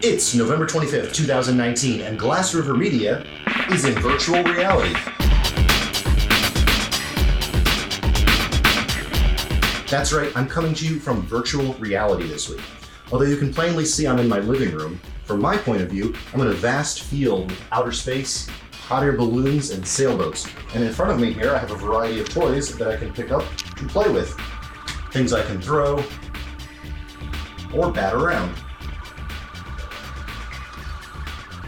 It's November 25th, 2019, and Glass River Media is in virtual reality. That's right, I'm coming to you from virtual reality this week. Although you can plainly see I'm in my living room, from my point of view, I'm in a vast field with outer space, hot air balloons, and sailboats. And in front of me here, I have a variety of toys that I can pick up and play with. Things I can throw or bat around.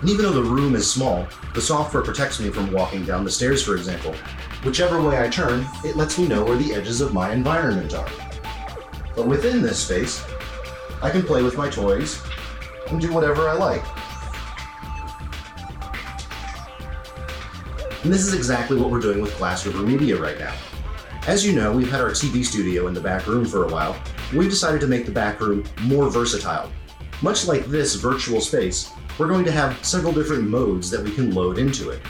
And even though the room is small, the software protects me from walking down the stairs, for example. Whichever way I turn, it lets me know where the edges of my environment are. But within this space, I can play with my toys and do whatever I like. And this is exactly what we're doing with Glass River Media right now. As you know, we've had our TV studio in the back room for a while. We've decided to make the back room more versatile. Much like this virtual space, we're going to have several different modes that we can load into it.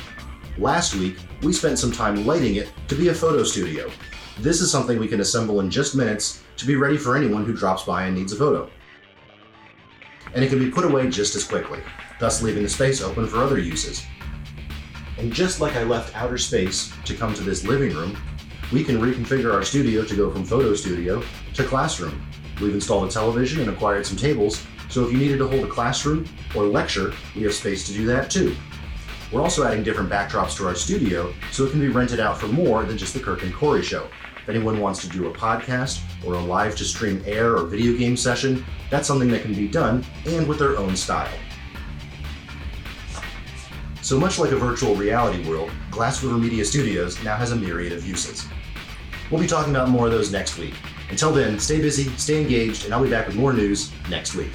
Last week, we spent some time lighting it to be a photo studio. This is something we can assemble in just minutes to be ready for anyone who drops by and needs a photo. And it can be put away just as quickly, thus leaving the space open for other uses. And just like I left outer space to come to this living room, we can reconfigure our studio to go from photo studio to classroom. We've installed a television and acquired some tables, so if you needed to hold a classroom or lecture, we have space to do that too. We're also adding different backdrops to our studio so it can be rented out for more than just the Kirk and Corey show. If anyone wants to do a podcast or a live to stream air or video game session, that's something that can be done and with their own style. So much like a virtual reality world, Glass River Media Studios now has a myriad of uses. We'll be talking about more of those next week. Until then, stay busy, stay engaged, and I'll be back with more news next week.